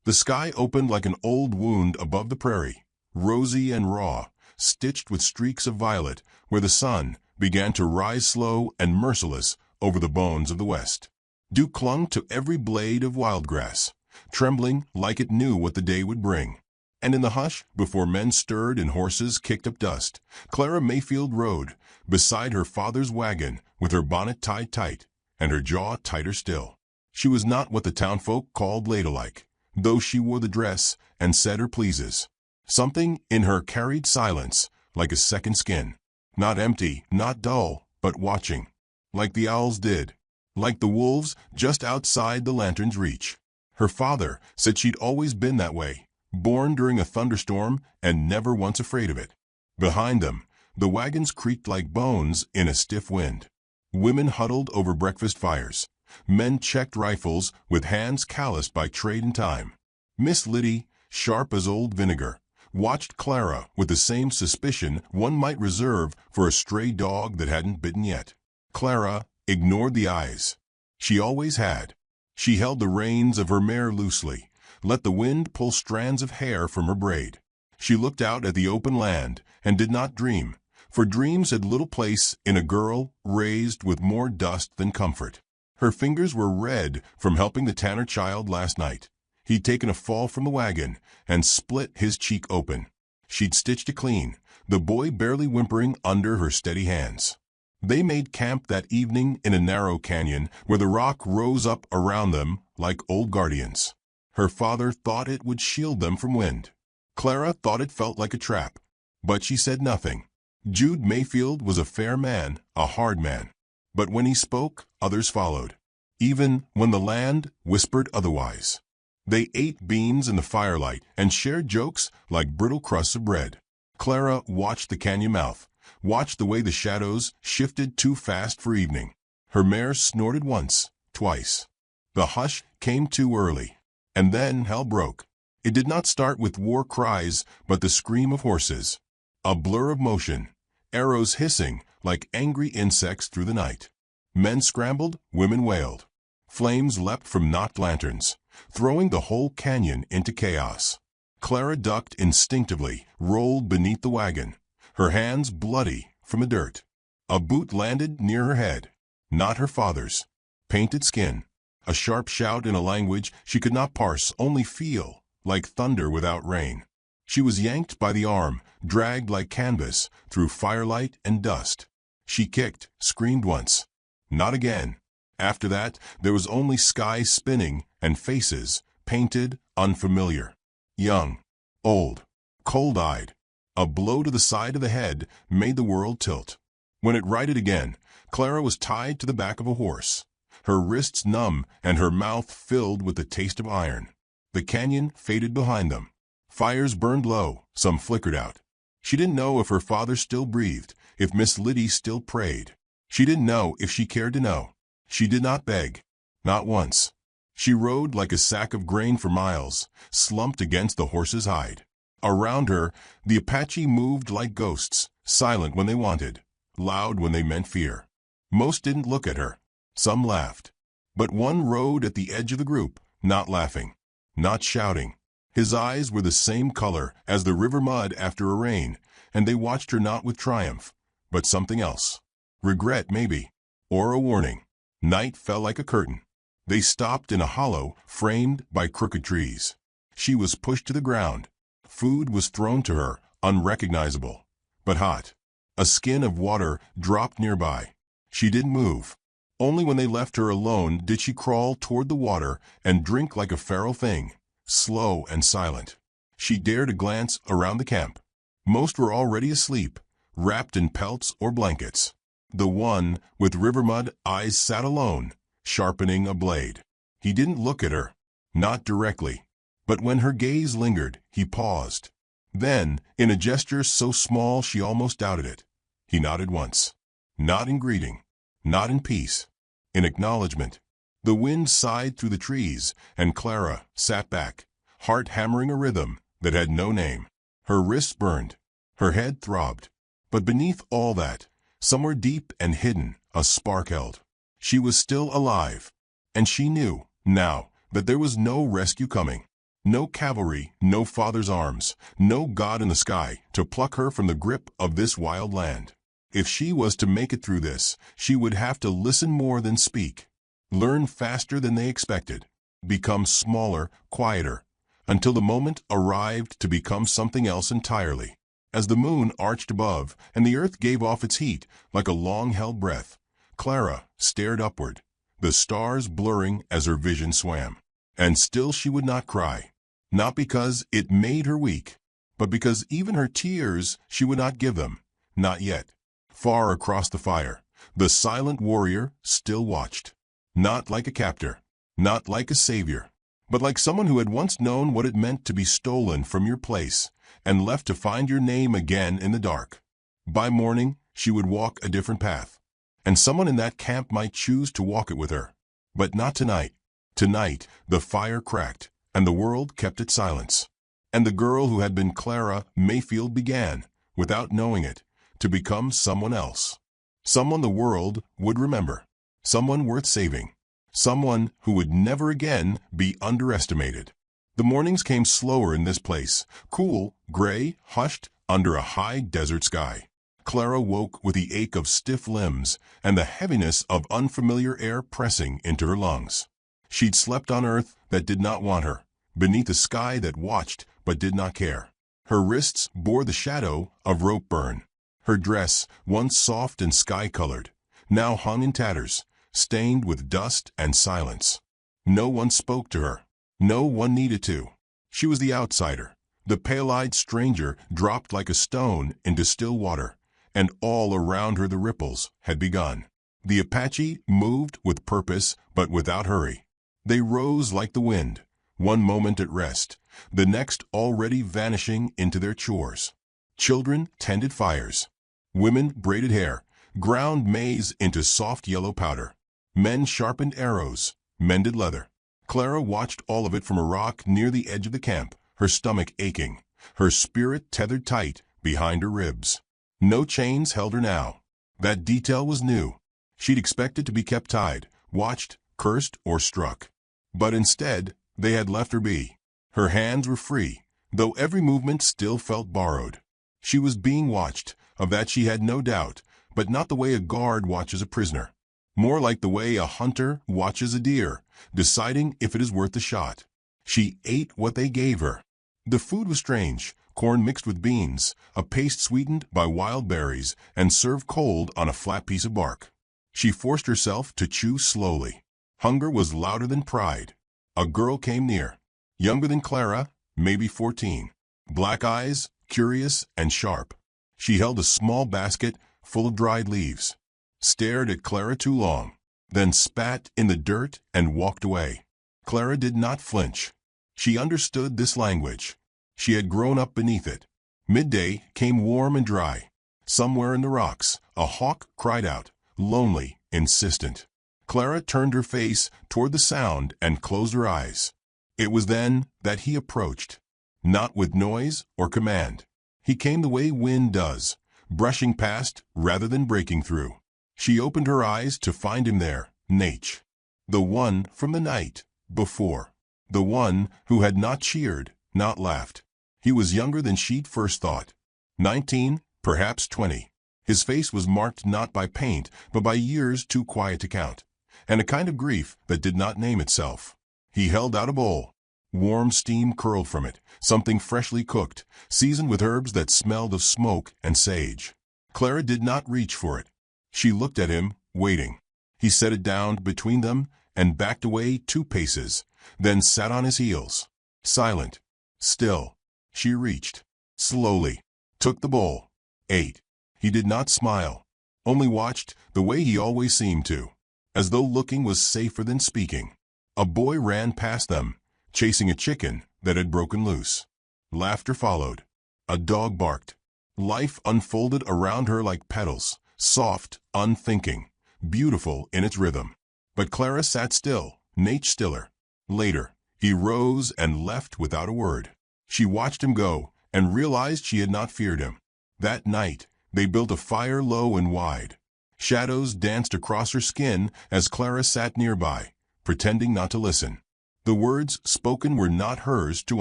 The sky opened like an old wound above the prairie, rosy and raw, stitched with streaks of violet, where the sun began to rise slow and merciless over the bones of the west. Dew clung to every blade of wildgrass, trembling like it knew what the day would bring. And in the hush, before men stirred and horses kicked up dust, Clara Mayfield rode beside her father's wagon with her bonnet tied tight and her jaw tighter still. She was not what the townfolk called ladylike, though she wore the dress and said her pleases. Something in her carried silence like a second skin, not empty, not dull, but watching, like the owls did, like the wolves just outside the lantern's reach. Her father said she'd always been that way, born during a thunderstorm and never once afraid of it. Behind them, the wagons creaked like bones in a stiff wind. Women huddled over breakfast fires. Men checked rifles with hands calloused by trade and time. Miss Liddy, sharp as old vinegar, watched Clara with the same suspicion one might reserve for a stray dog that hadn't bitten yet. Clara ignored the eyes. She always had. She held the reins of her mare loosely, let the wind pull strands of hair from her braid. She looked out at the open land and did not dream, for dreams had little place in a girl raised with more dust than comfort. Her fingers were red from helping the Tanner child last night. He'd taken a fall from the wagon and split his cheek open. She'd stitched it clean, the boy barely whimpering under her steady hands. They made camp that evening in a narrow canyon where the rock rose up around them like old guardians. Her father thought it would shield them from wind. Clara thought it felt like a trap, but she said nothing. Jude Mayfield was a fair man, a hard man. But when he spoke, others followed, even when the land whispered otherwise. They ate beans in the firelight and shared jokes like brittle crusts of bread. Clara watched the canyon mouth, watched the way the shadows shifted too fast for evening. Her mare snorted once, twice. The hush came too early, and then hell broke. It did not start with war cries, but the scream of horses. A blur of motion, arrows hissing like angry insects through the night. Men scrambled, women wailed. Flames leapt from knocked lanterns, throwing the whole canyon into chaos. Clara ducked instinctively, rolled beneath the wagon, her hands bloody from the dirt. A boot landed near her head, not her father's. Painted skin, a sharp shout in a language she could not parse, only feel, like thunder without rain. She was yanked by the arm, dragged like canvas through firelight and dust. She kicked, screamed once. Not again. After that, there was only sky spinning and faces, painted, unfamiliar. Young, old, cold-eyed. A blow to the side of the head made the world tilt. When it righted again, Clara was tied to the back of a horse, her wrists numb and her mouth filled with the taste of iron. The canyon faded behind them. Fires burned low, some flickered out. She didn't know if her father still breathed, if Miss Liddy still prayed. She didn't know if she cared to know. She did not beg. Not once. She rode like a sack of grain for miles, slumped against the horse's hide. Around her, the Apache moved like ghosts, silent when they wanted, loud when they meant fear. Most didn't look at her. Some laughed. But one rode at the edge of the group, not laughing, not shouting. His eyes were the same color as the river mud after a rain, and they watched her not with triumph, but something else. Regret, maybe, or a warning. Night fell like a curtain. They stopped in a hollow framed by crooked trees. She was pushed to the ground. Food was thrown to her, unrecognizable, but hot. A skin of water dropped nearby. She didn't move. Only when they left her alone did she crawl toward the water and drink like a feral thing, slow and silent. She dared a glance around the camp. Most were already asleep, wrapped in pelts or blankets. The one with river mud eyes sat alone, sharpening a blade. He didn't look at her, not directly, but when her gaze lingered, he paused. Then, in a gesture so small she almost doubted it, he nodded once. Not in greeting, not in peace, in acknowledgement. The wind sighed through the trees, and Clara sat back, heart hammering a rhythm that had no name. Her wrists burned, her head throbbed, but beneath all that, somewhere deep and hidden, a spark held. She was still alive, and she knew, now, that there was no rescue coming. No cavalry, no father's arms, no God in the sky to pluck her from the grip of this wild land. If she was to make it through this, she would have to listen more than speak, learn faster than they expected, become smaller, quieter, until the moment arrived to become something else entirely. As the moon arched above and the earth gave off its heat like a long-held breath, Clara stared upward, the stars blurring as her vision swam. And still she would not cry, not because it made her weak, but because even her tears she would not give them, not yet. Far across the fire, the silent warrior still watched, not like a captor, not like a savior, but like someone who had once known what it meant to be stolen from your place and left to find your name again in the dark. By morning, she would walk a different path, and someone in that camp might choose to walk it with her. But not tonight. Tonight, the fire cracked, and the world kept its silence. And the girl who had been Clara Mayfield began, without knowing it, to become someone else. Someone the world would remember. Someone worth saving. Someone who would never again be underestimated. The mornings came slower in this place, cool, gray, hushed, under a high desert sky. Clara woke with the ache of stiff limbs and the heaviness of unfamiliar air pressing into her lungs. She'd slept on earth that did not want her, beneath a sky that watched but did not care. Her wrists bore the shadow of rope burn. Her dress, once soft and sky-colored, now hung in tatters, stained with dust and silence. No one spoke to her. No one needed to. She was the outsider, the pale-eyed stranger dropped like a stone into still water, and all around her the ripples had begun. The Apache moved with purpose but without hurry. They rose like the wind, one moment at rest, the next already vanishing into their chores. Children tended fires. Women braided hair, ground maize into soft yellow powder. Men sharpened arrows, mended leather. Clara watched all of it from a rock near the edge of the camp, her stomach aching, her spirit tethered tight behind her ribs. No chains held her now. That detail was new. She'd expected to be kept tied, watched, cursed, or struck. But instead, they had left her be. Her hands were free, though every movement still felt borrowed. She was being watched, of that she had no doubt, but not the way a guard watches a prisoner. More like the way a hunter watches a deer, deciding if it is worth the shot. She ate what they gave her. The food was strange, corn mixed with beans, a paste sweetened by wild berries, and served cold on a flat piece of bark. She forced herself to chew slowly. Hunger was louder than pride. A girl came near, younger than Clara, maybe 14. Black eyes, curious and sharp. She held a small basket full of dried leaves, stared at Clara too long, then spat in the dirt and walked away. Clara did not flinch. She understood this language. She had grown up beneath it. Midday came warm and dry. Somewhere in the rocks, a hawk cried out, lonely, insistent. Clara turned her face toward the sound and closed her eyes. It was then that he approached, not with noise or command. He came the way wind does, brushing past rather than breaking through. She opened her eyes to find him there, Nate, the one from the night before, the one who had not cheered, not laughed. He was younger than she'd first thought, 19, perhaps 20. His face was marked not by paint, but by years too quiet to count, and a kind of grief that did not name itself. He held out a bowl. Warm steam curled from it, something freshly cooked, seasoned with herbs that smelled of smoke and sage. Clara did not reach for it. She looked at him, waiting. He set it down between them and backed away 2 paces, then sat on his heels. Silent. Still. She reached. Slowly. Took the bowl. Ate. He did not smile. Only watched the way he always seemed to, as though looking was safer than speaking. A boy ran past them, chasing a chicken that had broken loose. Laughter followed. A dog barked. Life unfolded around her like petals, soft, unthinking, beautiful in its rhythm. But Clara sat still, Nate stiller. Later, he rose and left without a word. She watched him go and realized she had not feared him. That night, they built a fire low and wide. Shadows danced across her skin as Clara sat nearby, pretending not to listen. The words spoken were not hers to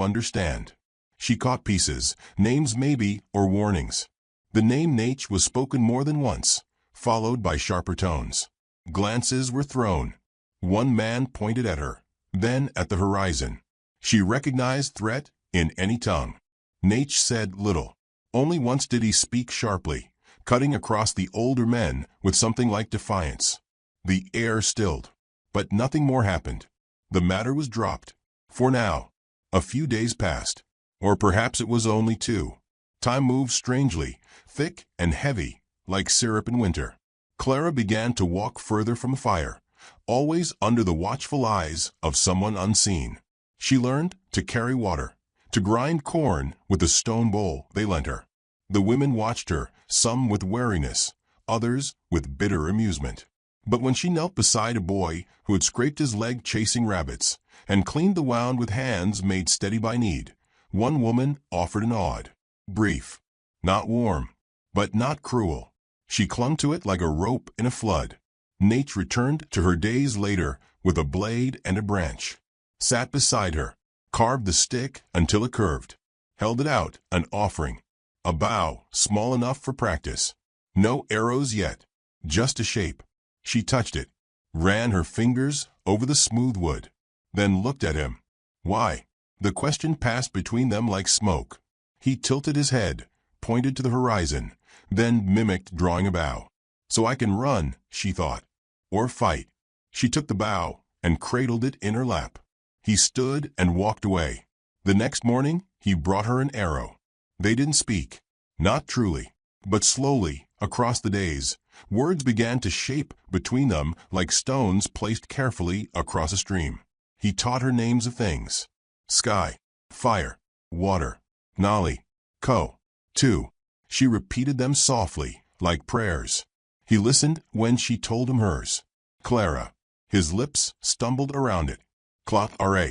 understand. She caught pieces, names maybe, or warnings. The name Nate was spoken more than once, followed by sharper tones. Glances were thrown. One man pointed at her, then at the horizon. She recognized threat in any tongue. Nate said little. Only once did he speak sharply, cutting across the older men with something like defiance. The air stilled, but nothing more happened. The matter was dropped. For now. A few days passed. Or perhaps it was only 2. Time moved strangely, thick and heavy, like syrup in winter. Clara began to walk further from the fire, always under the watchful eyes of someone unseen. She learned to carry water, to grind corn with the stone bowl they lent her. The women watched her, some with wariness, others with bitter amusement. But when she knelt beside a boy who had scraped his leg chasing rabbits and cleaned the wound with hands made steady by need, one woman offered an odd, brief, not warm, but not cruel. She clung to it like a rope in a flood. Nate returned to her days later with a blade and a branch, sat beside her, carved the stick until it curved, held it out, an offering, a bow small enough for practice. No arrows yet, just a shape. She touched it, ran her fingers over the smooth wood, then looked at him. Why? The question passed between them like smoke. He tilted his head, pointed to the horizon, then mimicked drawing a bow. So I can run, she thought, or fight. She took the bow and cradled it in her lap. He stood and walked away. The next morning, he brought her an arrow. They didn't speak, not truly, but slowly, across the days, words began to shape between them like stones placed carefully across a stream. He taught her names of things. Sky, fire, water, Nali, Ko, Tu. She repeated them softly, like prayers. He listened when she told him hers. Clara. His lips stumbled around it. Clot Ra.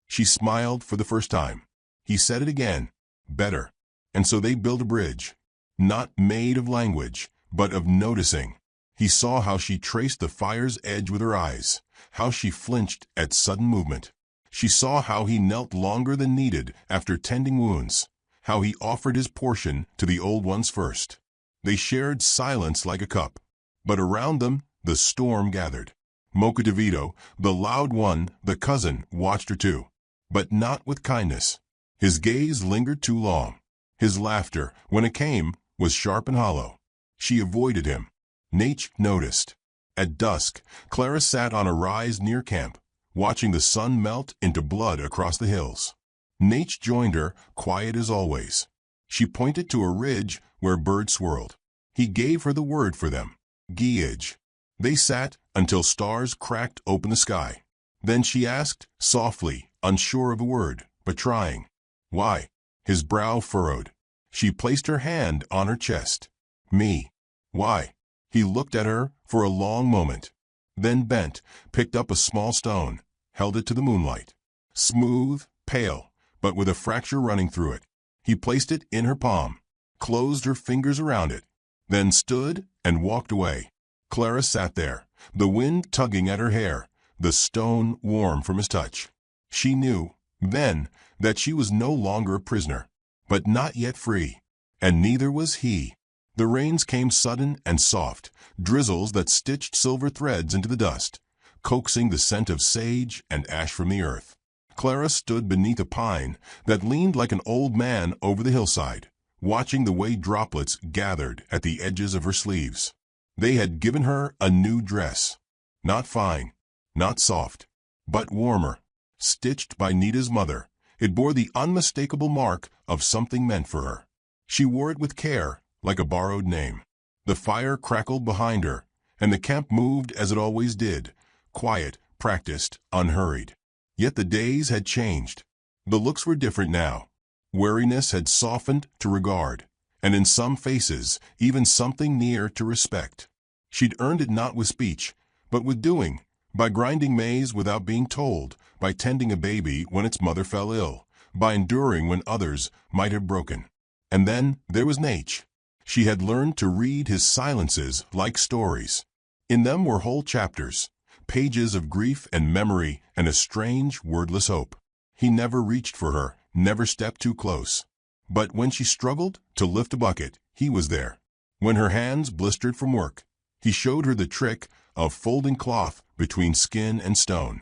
She smiled for the first time. He said it again. Better. And so they built a bridge. Not made of language, but of noticing. He saw how she traced the fire's edge with her eyes, how she flinched at sudden movement. She saw how he knelt longer than needed after tending wounds, how he offered his portion to the old ones first. They shared silence like a cup, but around them the storm gathered. Mocha DeVito, the loud one, the cousin, watched her too, but not with kindness. His gaze lingered too long. His laughter, when it came, was sharp and hollow. She avoided him. Nate noticed. At dusk, Clara sat on a rise near camp, watching the sun melt into blood across the hills. Nate joined her, quiet as always. She pointed to a ridge where birds swirled. He gave her the word for them, Geage. They sat until stars cracked open the sky. Then she asked, softly, unsure of a word, but trying. Why? His brow furrowed. She placed her hand on her chest. Me. Why? He looked at her for a long moment, then bent, picked up a small stone, held it to the moonlight. Smooth, pale, but with a fracture running through it. He placed it in her palm, closed her fingers around it, then stood and walked away. Clara sat there, the wind tugging at her hair, the stone warm from his touch. She knew, then, that she was no longer a prisoner, but not yet free, and neither was he. The rains came sudden and soft, drizzles that stitched silver threads into the dust, coaxing the scent of sage and ash from the earth. Clara stood beneath a pine that leaned like an old man over the hillside, watching the way droplets gathered at the edges of her sleeves. They had given her a new dress. Not fine, not soft, but warmer. Stitched by Nita's mother, it bore the unmistakable mark of something meant for her. She wore it with care, like a borrowed name. The fire crackled behind her, and the camp moved as it always did, quiet, practiced, unhurried. Yet the days had changed. The looks were different now. Weariness had softened to regard, and in some faces, even something near to respect. She'd earned it not with speech, but with doing, by grinding maize without being told, by tending a baby when its mother fell ill, by enduring when others might have broken. And then there was Nate. She had learned to read his silences like stories. In them were whole chapters, pages of grief and memory and a strange, wordless hope. He never reached for her, never stepped too close. But when she struggled to lift a bucket, he was there. When her hands blistered from work, he showed her the trick of folding cloth between skin and stone.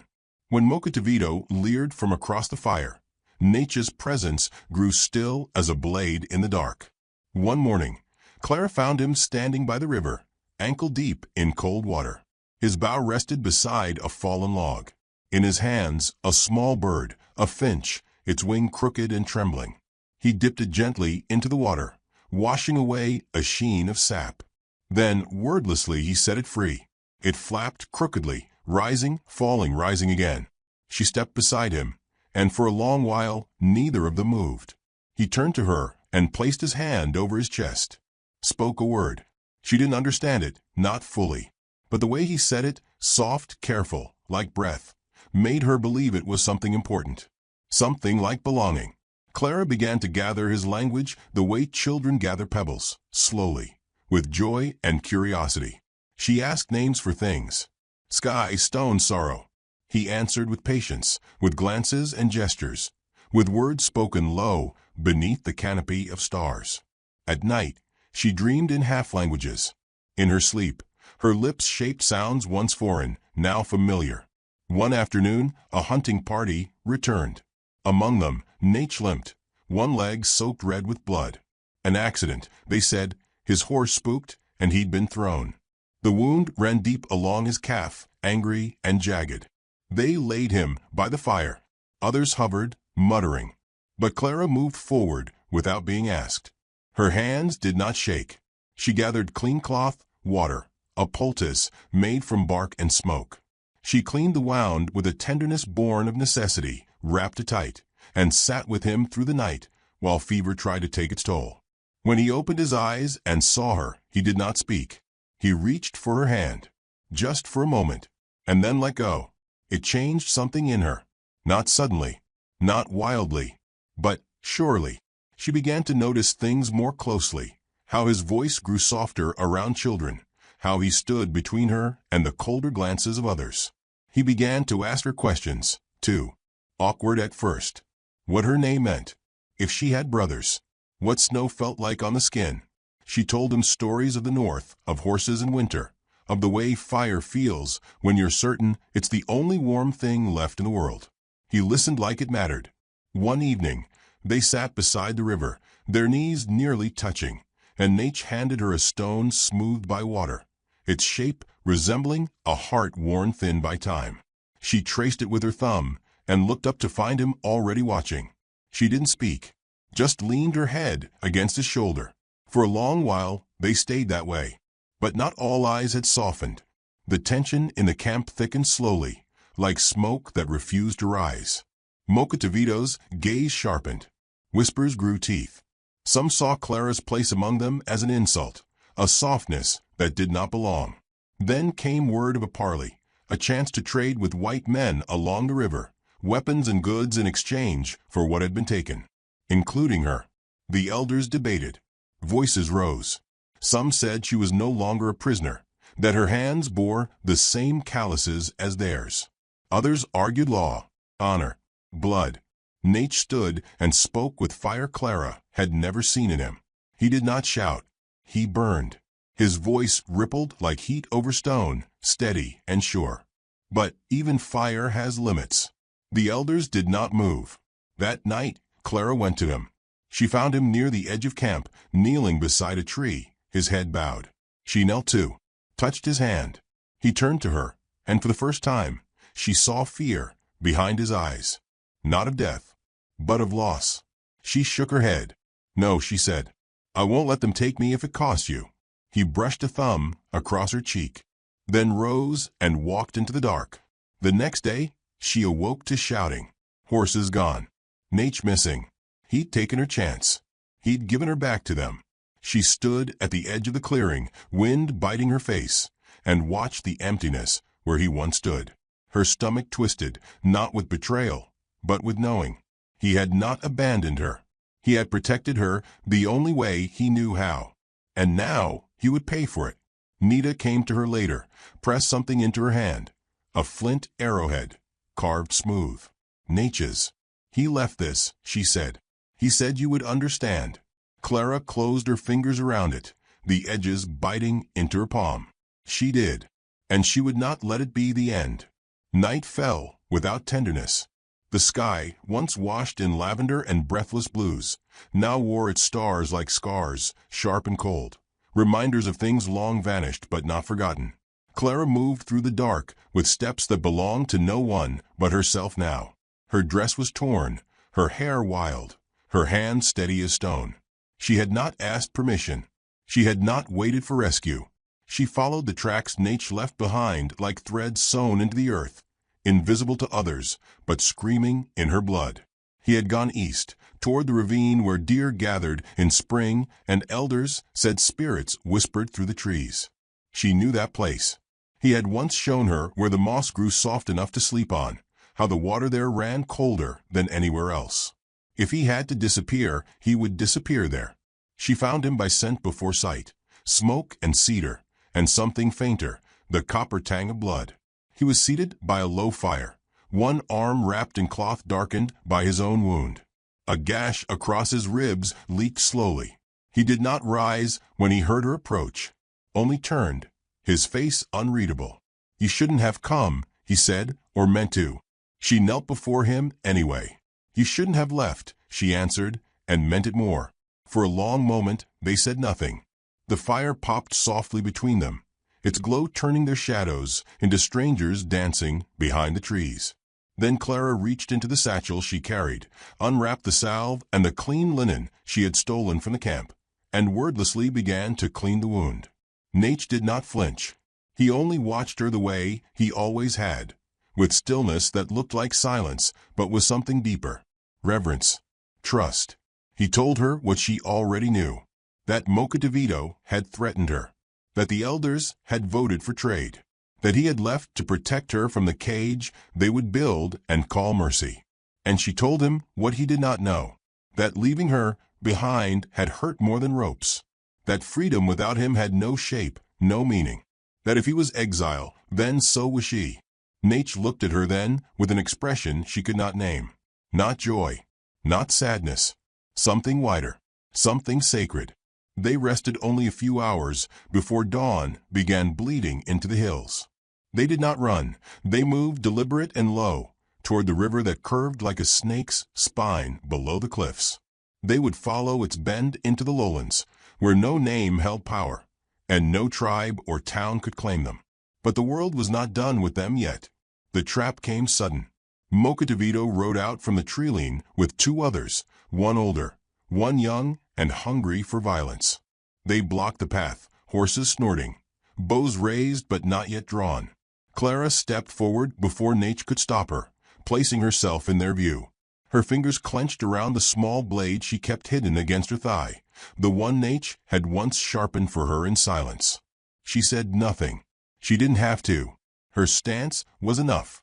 When Mokotevito leered from across the fire, Nature's presence grew still as a blade in the dark. One morning, Clara found him standing by the river, ankle-deep in cold water. His bow rested beside a fallen log. In his hands, a small bird, a finch, its wing crooked and trembling. He dipped it gently into the water, washing away a sheen of sap. Then, wordlessly, he set it free. It flapped crookedly, rising, falling, rising again. She stepped beside him, and for a long while, neither of them moved. He turned to her and placed his hand over his chest. Spoke a word. She didn't understand it, not fully. But the way he said it, soft, careful, like breath, made her believe it was something important. Something like belonging. Clara began to gather his language the way children gather pebbles, slowly, with joy and curiosity. She asked names for things. Sky, stone, sorrow. He answered with patience, with glances and gestures, with words spoken low beneath the canopy of stars. At night, she dreamed in half-languages. In her sleep, her lips shaped sounds once foreign, now familiar. One afternoon, a hunting party returned. Among them, Nate limped, one leg soaked red with blood. An accident, they said, his horse spooked, and he'd been thrown. The wound ran deep along his calf, angry and jagged. They laid him by the fire. Others hovered, muttering. But Clara moved forward without being asked. Her hands did not shake. She gathered clean cloth, water, a poultice made from bark and smoke. She cleaned the wound with a tenderness born of necessity, wrapped it tight, and sat with him through the night while fever tried to take its toll. When he opened his eyes and saw her, he did not speak. He reached for her hand, just for a moment, and then let go. It changed something in her. Not suddenly, not wildly, but surely. She began to notice things more closely, how his voice grew softer around children, how he stood between her and the colder glances of others. He began to ask her questions, too, awkward at first. What her name meant, if she had brothers, what snow felt like on the skin. She told him stories of the north, of horses in winter, of the way fire feels when you're certain it's the only warm thing left in the world. He listened like it mattered. One evening, they sat beside the river, their knees nearly touching, and Nate handed her a stone smoothed by water, its shape resembling a heart worn thin by time. She traced it with her thumb and looked up to find him already watching. She didn't speak, just leaned her head against his shoulder. For a long while, they stayed that way. But not all eyes had softened. The tension in the camp thickened slowly, like smoke that refused to rise. Mokotevito's gaze sharpened. Whispers grew teeth. Some saw Clara's place among them as an insult, a softness that did not belong. Then came word of a parley, a chance to trade with white men along the river, weapons and goods in exchange for what had been taken, including her. The elders debated. Voices rose. Some said she was no longer a prisoner, that her hands bore the same calluses as theirs. Others argued law, honor, blood. Nate stood and spoke with fire Clara had never seen in him. He did not shout. He burned. His voice rippled like heat over stone, steady and sure. But even fire has limits. The elders did not move. That night, Clara went to him. She found him near the edge of camp, kneeling beside a tree, his head bowed. She knelt too, touched his hand. He turned to her, and for the first time, she saw fear behind his eyes. Not of death, but of loss. She shook her head. No, she said. I won't let them take me if it costs you. He brushed a thumb across her cheek, then rose and walked into the dark. The next day, she awoke to shouting. Horses gone. Nate missing. He'd taken her chance. He'd given her back to them. She stood at the edge of the clearing, wind biting her face, and watched the emptiness where he once stood. Her stomach twisted, not with betrayal, but with knowing. He had not abandoned her. He had protected her the only way he knew how. And now he would pay for it. Nita came to her later, pressed something into her hand, A flint arrowhead, carved smooth. Nature's. He left this, she said. He said you would understand. Clara closed her fingers around it, the edges biting into her palm. She did. And she would not let it be the end. Night fell, without tenderness. The sky, once washed in lavender and breathless blues, now wore its stars like scars, sharp and cold, reminders of things long vanished but not forgotten. Clara moved through the dark with steps that belonged to no one but herself now. Her dress was torn, her hair wild, her hands steady as stone. She had not asked permission. She had not waited for rescue. She followed the tracks Nate left behind like threads sewn into the earth, invisible to others, but screaming in her blood. He had gone east, toward the ravine where deer gathered in spring and elders said spirits whispered through the trees. She knew that place. He had once shown her where the moss grew soft enough to sleep on, how the water there ran colder than anywhere else. If he had to disappear, he would disappear there. She found him by scent before sight, smoke and cedar, and something fainter, the copper tang of blood. He was seated by a low fire, one arm wrapped in cloth darkened by his own wound. A gash across his ribs leaked slowly. He did not rise when he heard her approach, only turned, his face unreadable. "You shouldn't have come," he said, "or meant to." She knelt before him anyway. "You shouldn't have left," she answered, and meant it more. For a long moment they said nothing. The fire popped softly between them, its glow turning their shadows into strangers dancing behind the trees. Then Clara reached into the satchel she carried, unwrapped the salve and the clean linen she had stolen from the camp, and wordlessly began to clean the wound. Nate did not flinch. He only watched her the way he always had, with stillness that looked like silence but was something deeper. Reverence. Trust. He told her what she already knew, that Mocha DeVito had threatened her, that the elders had voted for trade, that he had left to protect her from the cage they would build and call mercy. And she told him what he did not know, that leaving her behind had hurt more than ropes, that freedom without him had no shape, no meaning, that if he was exile, then so was she. Nate looked at her then with an expression she could not name. Not joy, not sadness, something wider, something sacred. They rested only a few hours before dawn began bleeding into the hills. They did not run. They moved deliberate and low toward the river that curved like a snake's spine below the cliffs. They would follow its bend into the lowlands, where no name held power, and no tribe or town could claim them. But the world was not done with them yet. The trap came sudden. Mocha DeVito rode out from the treeline with two others, one older, one young and hungry for violence. They blocked the path, horses snorting, bows raised but not yet drawn. Clara stepped forward before Nate could stop her, placing herself in their view. Her fingers clenched around the small blade she kept hidden against her thigh, the one Nate had once sharpened for her in silence. She said nothing. She didn't have to. Her stance was enough.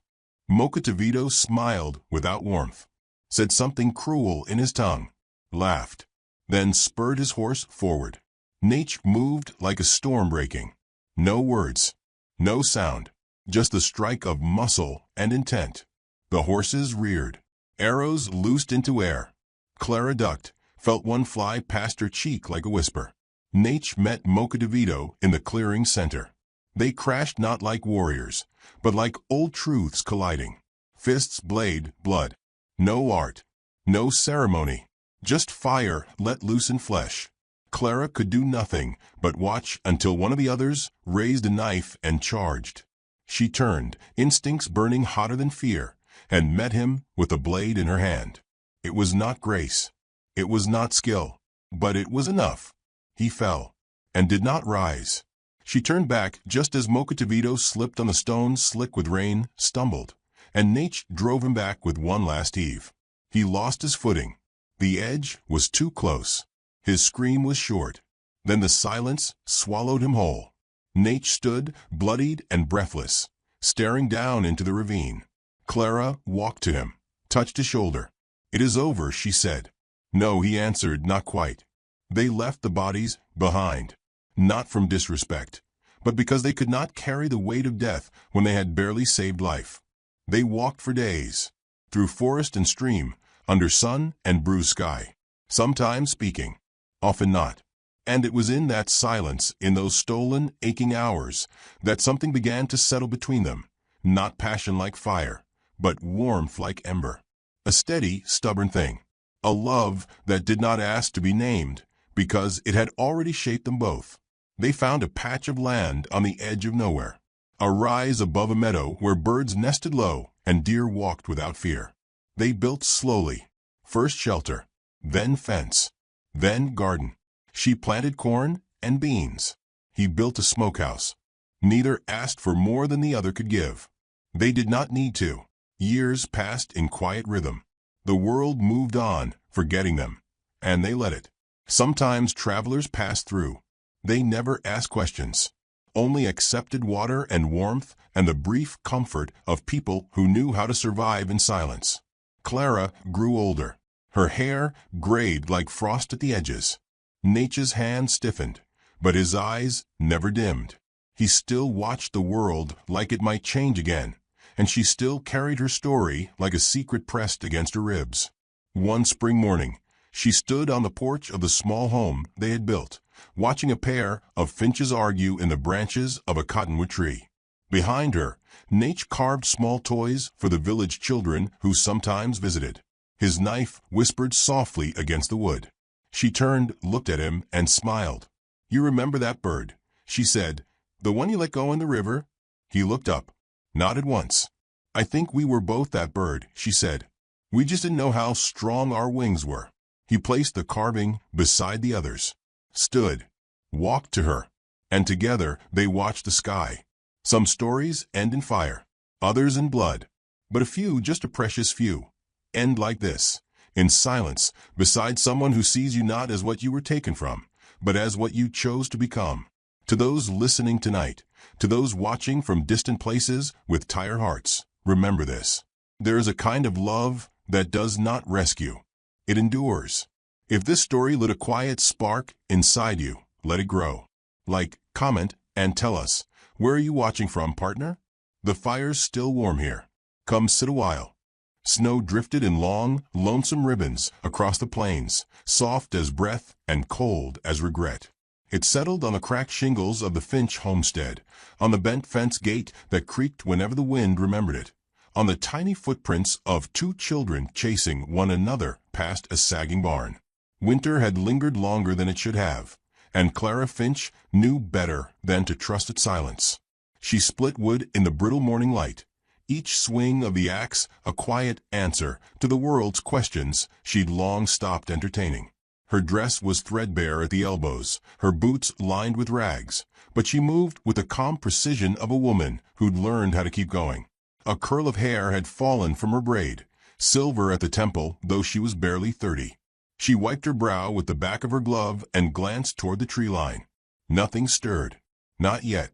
Mocha DeVito smiled without warmth, said something cruel in his tongue, laughed, then spurred his horse forward. Nate moved like a storm breaking. No words, no sound, just the strike of muscle and intent. The horses reared, arrows loosed into air. Clara ducked, felt one fly past her cheek like a whisper. Nate met Mocha DeVito in the clearing center. They crashed not like warriors, but like old truths colliding. Fists, blade, blood. No art, no ceremony, just fire let loose in flesh. Clara could do nothing but watch until one of the others raised a knife and charged. She turned, instincts burning hotter than fear, and met him with a blade in her hand. It was not grace. It was not skill. But it was enough. He fell, and did not rise. She turned back just as Mocha DeVito slipped on the stones slick with rain, stumbled, and Nate drove him back with one last heave. He lost his footing. The edge was too close. His scream was short. Then the silence swallowed him whole. Nate stood, bloodied and breathless, staring down into the ravine. Clara walked to him, touched his shoulder. "It is over," she said. "No," he answered, "not quite." They left the bodies behind, not from disrespect, but because they could not carry the weight of death when they had barely saved life. They walked for days, through forest and stream, under sun and bruised sky, sometimes speaking, often not. And it was in that silence, in those stolen, aching hours, that something began to settle between them, not passion like fire, but warmth like ember. A steady, stubborn thing. A love that did not ask to be named, because it had already shaped them both. They found a patch of land on the edge of nowhere, a rise above a meadow where birds nested low and deer walked without fear. They built slowly, first shelter, then fence, then garden. She planted corn and beans. He built a smokehouse. Neither asked for more than the other could give. They did not need to. Years passed in quiet rhythm. The world moved on, forgetting them, and they let it. Sometimes travelers passed through. They never asked questions, only accepted water and warmth and the brief comfort of people who knew how to survive in silence. Clara grew older. Her hair grayed like frost at the edges. Nature's hand stiffened, but his eyes never dimmed. He still watched the world like it might change again, and she still carried her story like a secret pressed against her ribs. One spring morning, she stood on the porch of the small home they had built, watching a pair of finches argue in the branches of a cottonwood tree. Behind her, Nate carved small toys for the village children who sometimes visited. His knife whispered softly against the wood. She turned, looked at him, and smiled. "You remember that bird?" she said. "The one you let go in the river?" He looked up, nodded once. "I think we were both that bird," she said. "We just didn't know how strong our wings were." He placed the carving beside the others, stood, walked to her, and together they watched the sky. Some stories end in fire, others in blood, but a few, just a precious few, end like this, in silence, beside someone who sees you not as what you were taken from, but as what you chose to become. To those listening tonight, to those watching from distant places with tired hearts, remember this. There is a kind of love that does not rescue. It endures. If this story lit a quiet spark inside you, let it grow. Like, comment, and tell us, where are you watching from, partner? The fire's still warm here. Come sit a while. Snow drifted in long, lonesome ribbons across the plains, soft as breath and cold as regret. It settled on the cracked shingles of the Finch homestead, on the bent fence gate that creaked whenever the wind remembered it, on the tiny footprints of two children chasing one another past a sagging barn. Winter had lingered longer than it should have, and Clara Finch knew better than to trust its silence. She split wood in the brittle morning light, each swing of the axe a quiet answer to the world's questions she'd long stopped entertaining. Her dress was threadbare at the elbows, her boots lined with rags, but she moved with the calm precision of a woman who'd learned how to keep going. A curl of hair had fallen from her braid, silver at the temple, though she was barely 30. She wiped her brow with the back of her glove and glanced toward the tree line. Nothing stirred. Not yet.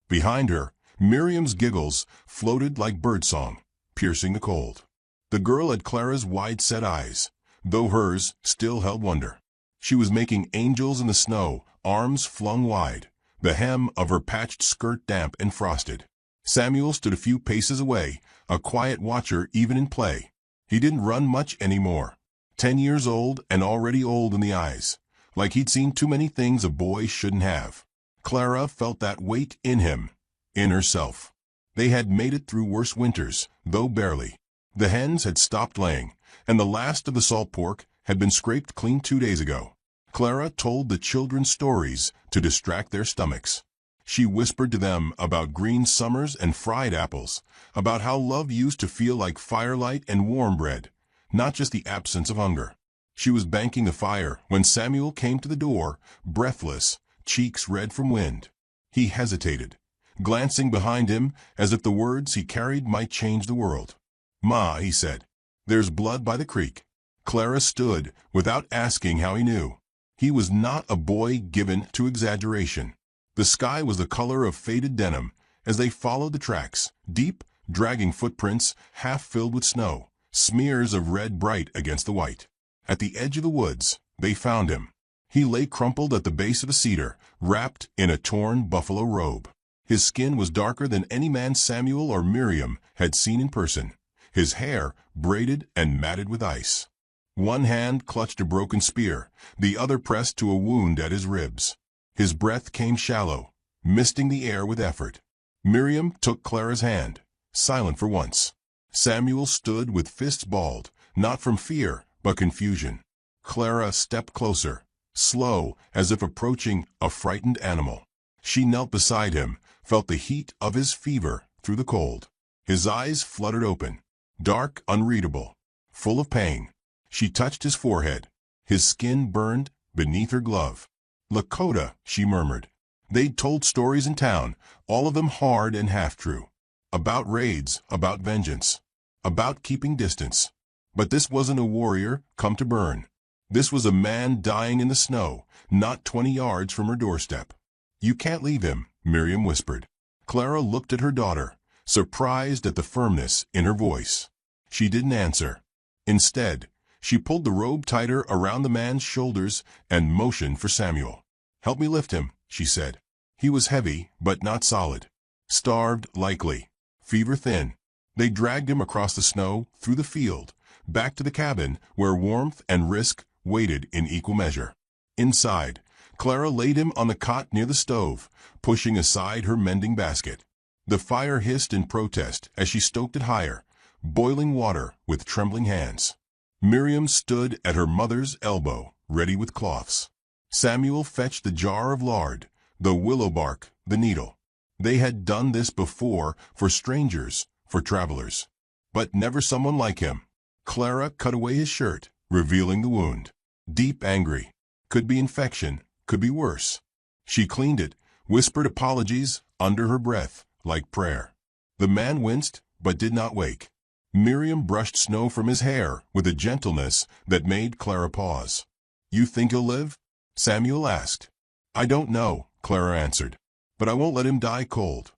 Behind her, Miriam's giggles floated like birdsong, piercing the cold. The girl had Clara's wide-set eyes, though hers still held wonder. She was making angels in the snow, arms flung wide, the hem of her patched skirt damp and frosted. Samuel stood a few paces away, a quiet watcher even in play. He didn't run much anymore. 10 years old and already old in the eyes, like he'd seen too many things a boy shouldn't have. Clara felt that weight in him, in herself. They had made it through worse winters, though barely. The hens had stopped laying, and the last of the salt pork had been scraped clean 2 days ago. Clara told the children stories to distract their stomachs. She whispered to them about green summers and fried apples, about how love used to feel like firelight and warm bread, not just the absence of hunger. She was banking the fire when Samuel came to the door, breathless, cheeks red from wind. He hesitated, glancing behind him as if the words he carried might change the world. "Ma," he said, "there's blood by the creek." Clara stood without asking how he knew. He was not a boy given to exaggeration. The sky was the color of faded denim as they followed the tracks, deep, dragging footprints half filled with snow, smears of red bright against the white. At the edge of the woods, they found him. He lay crumpled at the base of a cedar, wrapped in a torn buffalo robe. His skin was darker than any man Samuel or Miriam had seen in person, his hair braided and matted with ice. One hand clutched a broken spear, the other pressed to a wound at his ribs. His breath came shallow, misting the air with effort. Miriam took Clara's hand, silent for once. Samuel stood with fists balled, not from fear, but confusion. Clara stepped closer, slow, as if approaching a frightened animal. She knelt beside him, felt the heat of his fever through the cold. His eyes fluttered open, dark, unreadable, full of pain. She touched his forehead. His skin burned beneath her glove. "Lakota," she murmured. They'd told stories in town, all of them hard and half-true. About raids, about vengeance, about keeping distance. But this wasn't a warrior come to burn. This was a man dying in the snow, not 20 yards from her doorstep. "You can't leave him," Miriam whispered. Clara looked at her daughter, surprised at the firmness in her voice. She didn't answer. Instead, she pulled the robe tighter around the man's shoulders and motioned for Samuel. "Help me lift him," she said. He was heavy, but not solid. Starved, likely. Fever thin. They dragged him across the snow, through the field, back to the cabin where warmth and risk waited in equal measure. Inside, Clara laid him on the cot near the stove, pushing aside her mending basket. The fire hissed in protest as she stoked it higher, boiling water with trembling hands. Miriam stood at her mother's elbow, ready with cloths. Samuel fetched the jar of lard, the willow bark, the needle. They had done this before for strangers, for travelers. But never someone like him. Clara cut away his shirt, revealing the wound. Deep, angry. Could be infection, could be worse. She cleaned it, whispered apologies under her breath, like prayer. The man winced, but did not wake. Miriam brushed snow from his hair with a gentleness that made Clara pause. "You think he'll live?" Samuel asked. "I don't know," Clara answered, "but I won't let him die cold."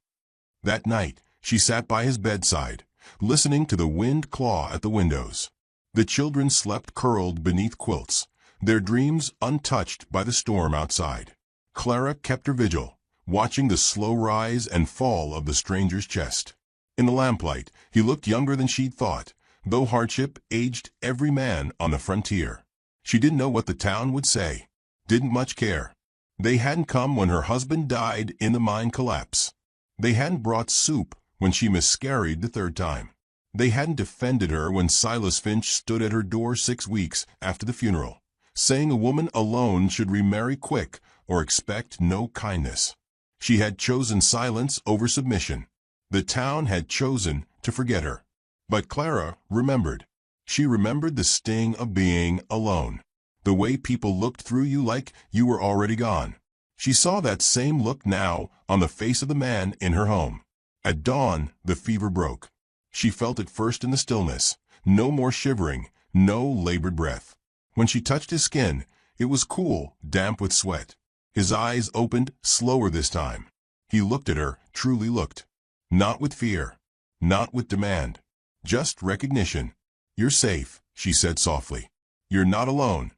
That night, she sat by his bedside, listening to the wind claw at the windows. The children slept curled beneath quilts, their dreams untouched by the storm outside. Clara kept her vigil, watching the slow rise and fall of the stranger's chest. In the lamplight, he looked younger than she'd thought, though hardship aged every man on the frontier. She didn't know what the town would say, didn't much care. They hadn't come when her husband died in the mine collapse. They hadn't brought soup when she miscarried the third time. They hadn't defended her when Silas Finch stood at her door 6 weeks after the funeral, saying a woman alone should remarry quick or expect no kindness. She had chosen silence over submission. The town had chosen to forget her. But Clara remembered. She remembered the sting of being alone. The way people looked through you like you were already gone. She saw that same look now on the face of the man in her home. At dawn, the fever broke. She felt it first in the stillness. No more shivering, no labored breath. When she touched his skin, it was cool, damp with sweat. His eyes opened, slower this time. He looked at her, truly looked. Not with fear, not with demand, just recognition. "You're safe," she said softly. "You're not alone."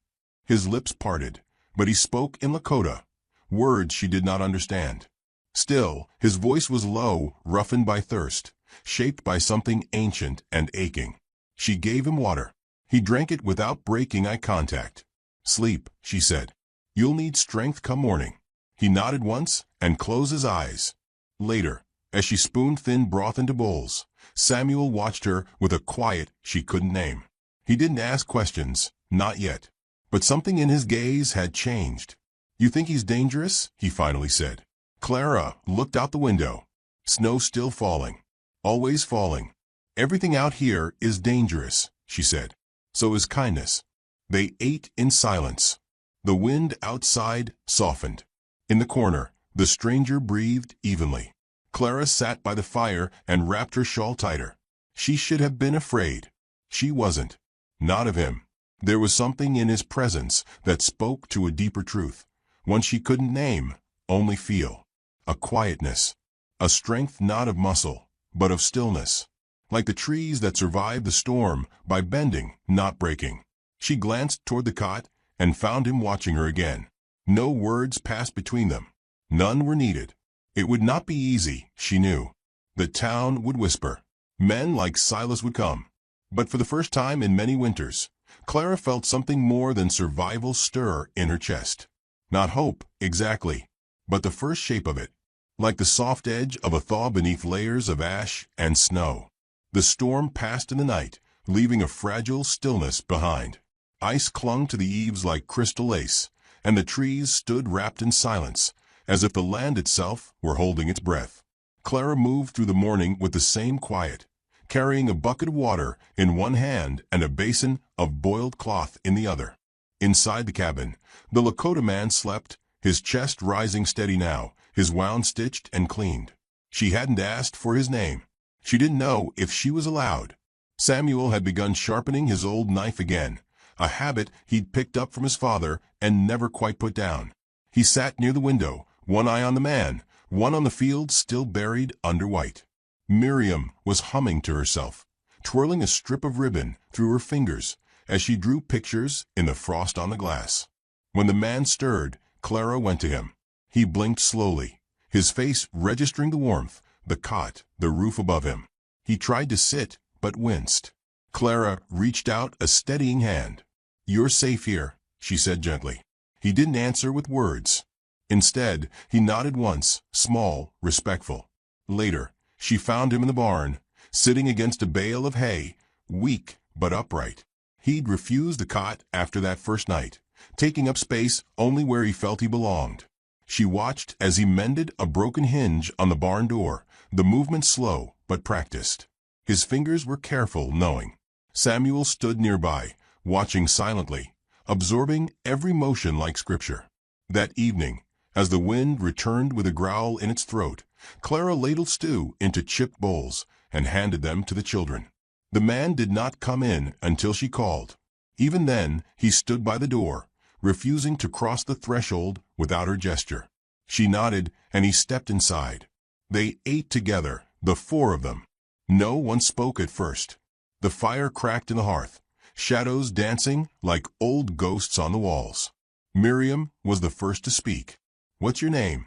His lips parted, but he spoke in Lakota, words she did not understand. Still, his voice was low, roughened by thirst, shaped by something ancient and aching. She gave him water. He drank it without breaking eye contact. "Sleep," she said. "You'll need strength come morning." He nodded once and closed his eyes. Later, as she spooned thin broth into bowls, Samuel watched her with a quiet she couldn't name. He didn't ask questions, not yet. But something in his gaze had changed. "You think he's dangerous?" he finally said. Clara looked out the window. Snow still falling. Always falling. "Everything out here is dangerous," she said. "So is kindness." They ate in silence. The wind outside softened. In the corner, the stranger breathed evenly. Clara sat by the fire and wrapped her shawl tighter. She should have been afraid. She wasn't. Not of him. There was something in his presence that spoke to a deeper truth, one she couldn't name, only feel. A quietness. A strength not of muscle, but of stillness. Like the trees that survive the storm by bending, not breaking. She glanced toward the cot and found him watching her again. No words passed between them. None were needed. It would not be easy, she knew. The town would whisper. Men like Silas would come. But for the first time in many winters, Clara felt something more than survival stir in her chest. Not hope, exactly, but the first shape of it, like the soft edge of a thaw beneath layers of ash and snow. The storm passed in the night, leaving a fragile stillness behind. Ice clung to the eaves like crystal lace, and the trees stood wrapped in silence, as if the land itself were holding its breath. Clara moved through the morning with the same quiet, carrying a bucket of water in one hand and a basin of boiled cloth in the other. Inside the cabin, the Lakota man slept, his chest rising steady now, his wound stitched and cleaned. She hadn't asked for his name. She didn't know if she was allowed. Samuel had begun sharpening his old knife again, a habit he'd picked up from his father and never quite put down. He sat near the window, one eye on the man, one on the field still buried under white. Miriam was humming to herself, twirling a strip of ribbon through her fingers as she drew pictures in the frost on the glass. When the man stirred, Clara went to him. He blinked slowly, his face registering the warmth, the cot, the roof above him. He tried to sit, but winced. Clara reached out a steadying hand. "You're safe here," she said gently. He didn't answer with words. Instead, he nodded once, small, respectful. Later, she found him in the barn, sitting against a bale of hay, weak but upright. He'd refused the cot after that first night, taking up space only where he felt he belonged. She watched as he mended a broken hinge on the barn door, the movement slow but practiced. His fingers were careful, knowing. Samuel stood nearby, watching silently, absorbing every motion like scripture. That evening, as the wind returned with a growl in its throat, Clara ladled stew into chipped bowls and handed them to the children. The man did not come in until she called. Even then, he stood by the door, refusing to cross the threshold without her gesture. She nodded, and he stepped inside. They ate together, the four of them. No one spoke at first. The fire cracked in the hearth, shadows dancing like old ghosts on the walls. Miriam was the first to speak. "What's your name?"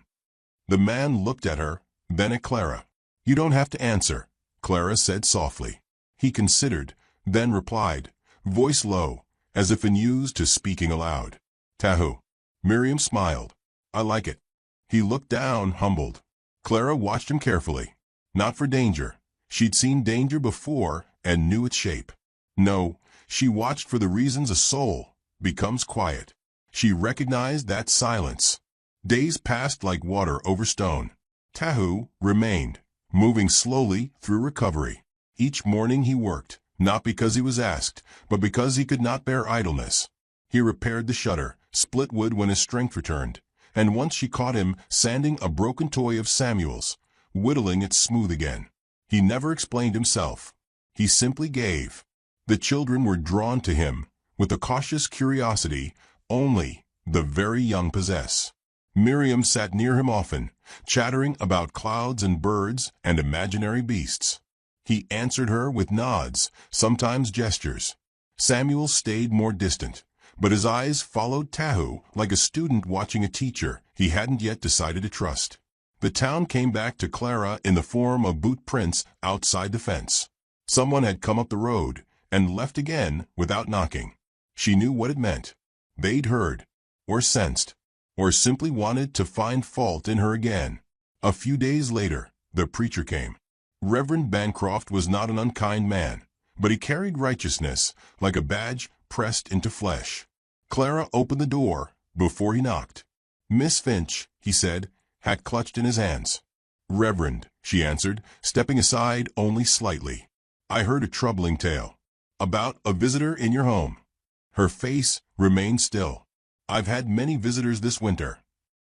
The man looked at her, then at Clara. "You don't have to answer," Clara said softly. He considered, then replied, voice low, as if unused to speaking aloud. "Tahu." Miriam smiled. "I like it." He looked down, humbled. Clara watched him carefully. Not for danger. She'd seen danger before and knew its shape. No, she watched for the reasons a soul becomes quiet. She recognized that silence. Days passed like water over stone. Tahu remained, moving slowly through recovery. Each morning he worked, not because he was asked, but because he could not bear idleness. He repaired the shutter, split wood when his strength returned, and once she caught him sanding a broken toy of Samuel's, whittling it smooth again. He never explained himself. He simply gave. The children were drawn to him with a cautious curiosity only the very young possess. Miriam sat near him often, chattering about clouds and birds and imaginary beasts. He answered her with nods, sometimes gestures. Samuel stayed more distant, but his eyes followed Tahu like a student watching a teacher he hadn't yet decided to trust. The town came back to Clara in the form of boot prints outside the fence. Someone had come up the road and left again without knocking. She knew what it meant. They'd heard, or sensed, or simply wanted to find fault in her again. A few days later, the preacher came. Reverend Bancroft was not an unkind man, but he carried righteousness like a badge pressed into flesh. Clara opened the door before he knocked. "Miss Finch," he said, hat clutched in his hands. "Reverend," she answered, stepping aside only slightly. "I heard a troubling tale. About a visitor in your home." Her face remained still. "I've had many visitors this winter."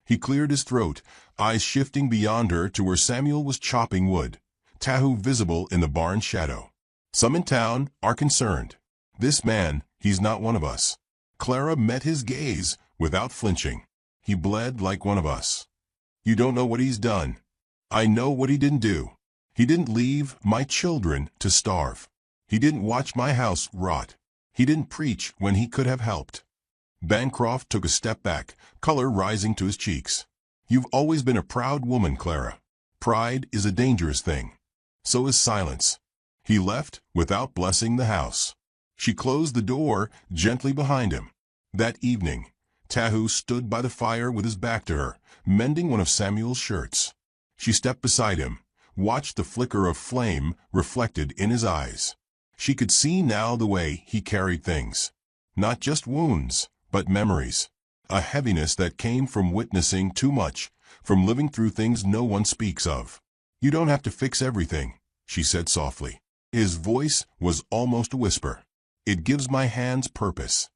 He cleared his throat, eyes shifting beyond her to where Samuel was chopping wood, Tahu visible in the barn shadow. "Some in town are concerned. This man, he's not one of us." Clara met his gaze without flinching. "He bled like one of us." "You don't know what he's done." "I know what he didn't do. He didn't leave my children to starve. He didn't watch my house rot. He didn't preach when he could have helped." Bancroft took a step back, color rising to his cheeks. You've always been a proud woman, Clara. Pride is a dangerous thing. So is silence. He left without blessing the house. She closed the door gently behind him. That evening, Tahu stood by the fire with his back to her, mending one of Samuel's shirts. She stepped beside him, watched the flicker of flame reflected in his eyes. She could see now the way he carried things. Not just wounds, but memories. A heaviness that came from witnessing too much, from living through things no one speaks of. You don't have to fix everything, she said softly. His voice was almost a whisper. It gives my hands purpose.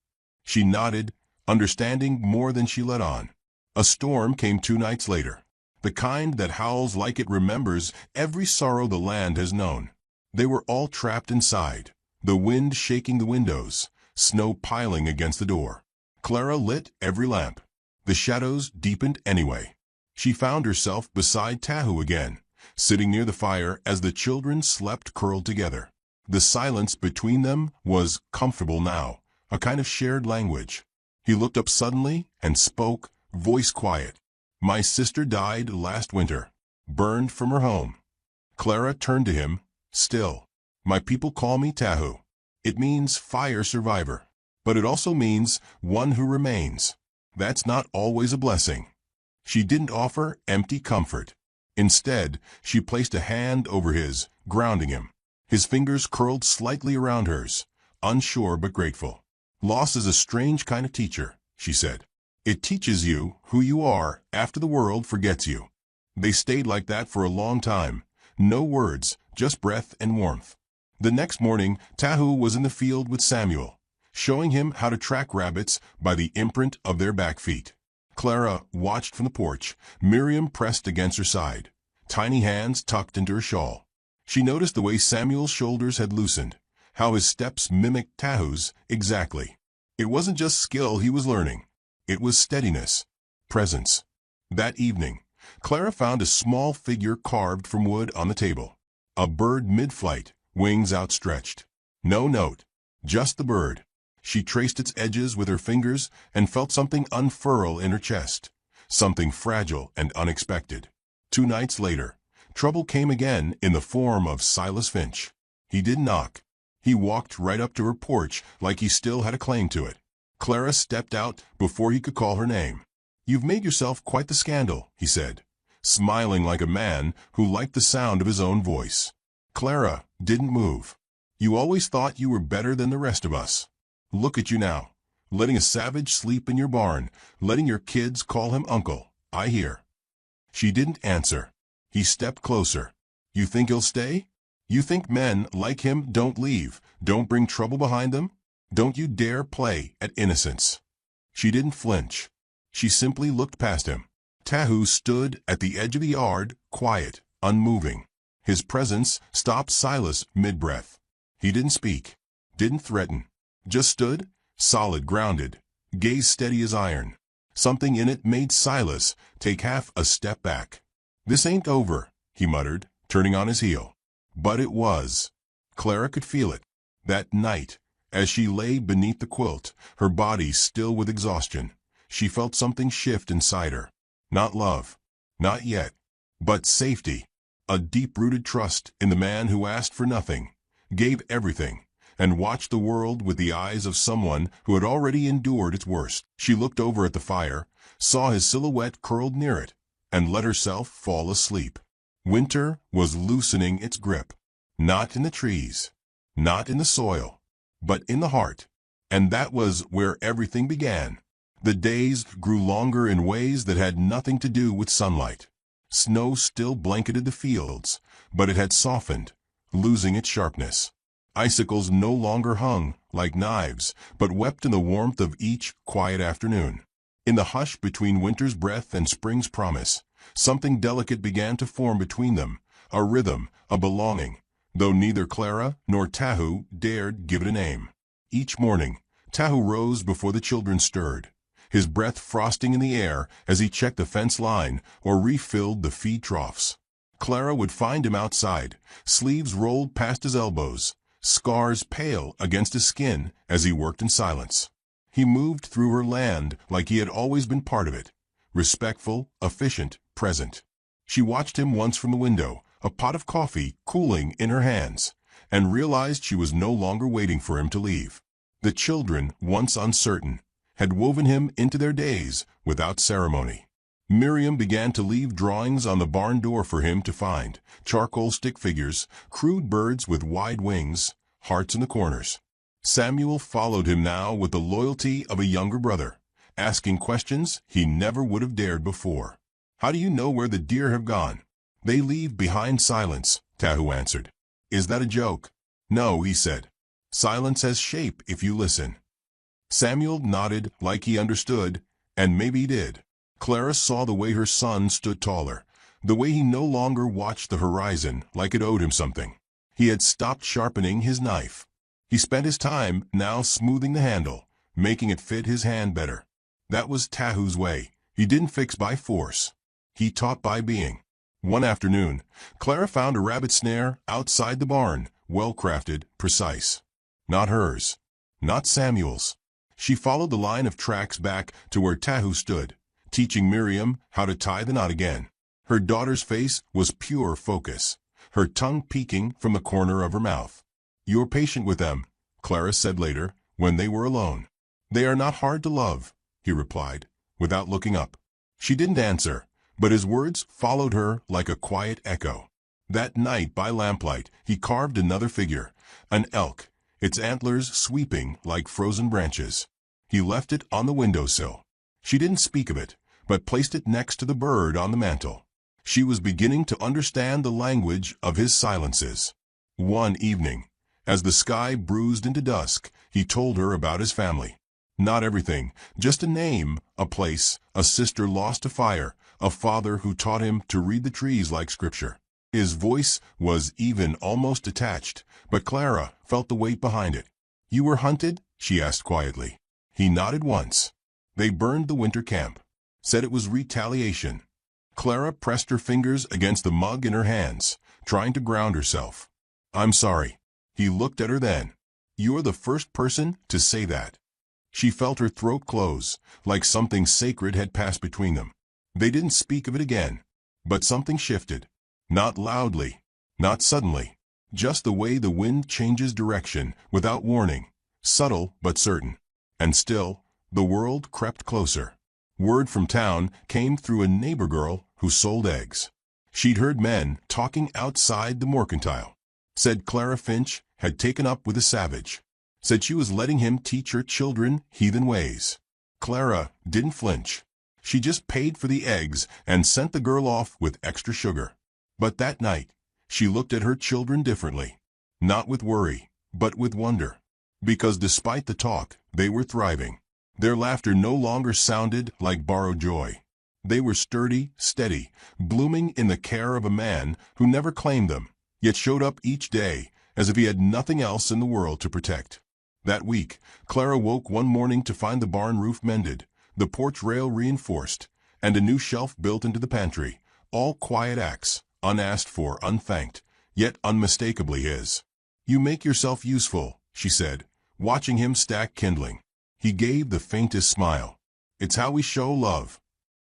She nodded, understanding more than she let on. A storm came 2 nights later. The kind that howls like it remembers every sorrow the land has known. They were all trapped inside, the wind shaking the windows, snow piling against the door. Clara lit every lamp. The shadows deepened anyway. She found herself beside Tahu again, sitting near the fire as the children slept curled together. The silence between them was comfortable now, a kind of shared language. He looked up suddenly and spoke, voice quiet. My sister died last winter, burned from her home. Clara turned to him, still. My people call me Tahu. It means fire survivor, but it also means one who remains. That's not always a blessing. She didn't offer empty comfort. Instead, she placed a hand over his, grounding him. His fingers curled slightly around hers, unsure but grateful. Loss is a strange kind of teacher, she said. It teaches you who you are after the world forgets you. They stayed like that for a long time. No words, just breath and warmth. The next morning, Tahu was in the field with Samuel, showing him how to track rabbits by the imprint of their back feet. Clara watched from the porch, Miriam pressed against her side, tiny hands tucked into her shawl. She noticed the way Samuel's shoulders had loosened, how his steps mimicked Tahu's exactly. It wasn't just skill he was learning. It was steadiness, presence. That evening, Clara found a small figure carved from wood on the table. A bird mid-flight, wings outstretched. No note, just the bird. She traced its edges with her fingers and felt something unfurl in her chest, something fragile and unexpected. 2 nights later, trouble came again in the form of Silas Finch. He didn't knock. He walked right up to her porch like he still had a claim to it. Clara stepped out before he could call her name. You've made yourself quite the scandal, he said, smiling like a man who liked the sound of his own voice. Clara didn't move. You always thought you were better than the rest of us. Look at you now, letting a savage sleep in your barn, letting your kids call him uncle, I hear. She didn't answer. He stepped closer. You think he'll stay? You think men like him don't leave, don't bring trouble behind them? Don't you dare play at innocence. She didn't flinch. She simply looked past him. Tahu stood at the edge of the yard, quiet, unmoving. His presence stopped Silas mid-breath. He didn't speak, didn't threaten, just stood, solid, grounded, gaze steady as iron. Something in it made Silas take half a step back. This ain't over, he muttered, turning on his heel. But it was. Clara could feel it. That night, as she lay beneath the quilt, her body still with exhaustion, she felt something shift inside her. Not love, not yet, but safety. A deep-rooted trust in the man who asked for nothing, gave everything, and watched the world with the eyes of someone who had already endured its worst. She looked over at the fire, saw his silhouette curled near it, and let herself fall asleep. Winter was loosening its grip, not in the trees, not in the soil, but in the heart. And that was where everything began. The days grew longer in ways that had nothing to do with sunlight. Snow still blanketed the fields, but it had softened, losing its sharpness. Icicles no longer hung like knives, but wept in the warmth of each quiet afternoon. In the hush between winter's breath and spring's promise, something delicate began to form between them, a rhythm, a belonging, though neither Clara nor Tahu dared give it a name. Each morning, Tahu rose before the children stirred, his breath frosting in the air as he checked the fence line or refilled the feed troughs. Clara would find him outside, sleeves rolled past his elbows, scars pale against his skin as he worked in silence. He moved through her land like he had always been part of it, respectful, efficient, present. She watched him once from the window, a pot of coffee cooling in her hands, and realized she was no longer waiting for him to leave. The children, once uncertain, had woven him into their days without ceremony. Miriam began to leave drawings on the barn door for him to find, charcoal stick figures, crude birds with wide wings, hearts in the corners. Samuel followed him now with the loyalty of a younger brother, asking questions he never would have dared before. "How do you know where the deer have gone?" "They leave behind silence," Tahu answered. "Is that a joke?" "No," he said. "Silence has shape if you listen." Samuel nodded like he understood, and maybe he did. Clara saw the way her son stood taller, the way he no longer watched the horizon like it owed him something. He had stopped sharpening his knife. He spent his time now smoothing the handle, making it fit his hand better. That was Tahu's way. He didn't fix by force. He taught by being. One afternoon, Clara found a rabbit snare outside the barn, well-crafted, precise. Not hers. Not Samuel's. She followed the line of tracks back to where Tahu stood, teaching Miriam how to tie the knot again. Her daughter's face was pure focus, her tongue peeking from the corner of her mouth. "You're patient with them," Clara said later, when they were alone. "They are not hard to love," he replied, without looking up. She didn't answer, but his words followed her like a quiet echo. That night by lamplight he carved another figure, an elk, its antlers sweeping like frozen branches. He left it on the windowsill. She didn't speak of it, but placed it next to the bird on the mantel. She was beginning to understand the language of his silences. One evening, as the sky bruised into dusk, he told her about his family. Not everything, just a name, a place, a sister lost to fire, a father who taught him to read the trees like scripture. His voice was even almost detached, but Clara felt the weight behind it. "You were hunted?" she asked quietly. He nodded once. "They burned the winter camp. Said it was retaliation." Clara pressed her fingers against the mug in her hands, trying to ground herself. "I'm sorry." He looked at her then. "You're the first person to say that." She felt her throat close, like something sacred had passed between them. They didn't speak of it again, but something shifted. Not loudly, not suddenly, just the way the wind changes direction without warning, subtle but certain. And still, the world crept closer. Word from town came through a neighbor girl who sold eggs. She'd heard men talking outside the mercantile. Said Clara Finch had taken up with a savage. Said she was letting him teach her children heathen ways. Clara didn't flinch. She just paid for the eggs and sent the girl off with extra sugar. But that night, she looked at her children differently. Not with worry, but with wonder. Because despite the talk, they were thriving. Their laughter no longer sounded like borrowed joy. They were sturdy, steady, blooming in the care of a man who never claimed them, yet showed up each day as if he had nothing else in the world to protect. That week, Clara woke one morning to find the barn roof mended, the porch rail reinforced, and a new shelf built into the pantry, all quiet acts, unasked for, unthanked, yet unmistakably his. "You make yourself useful," she said, watching him stack kindling. He gave the faintest smile. "It's how we show love."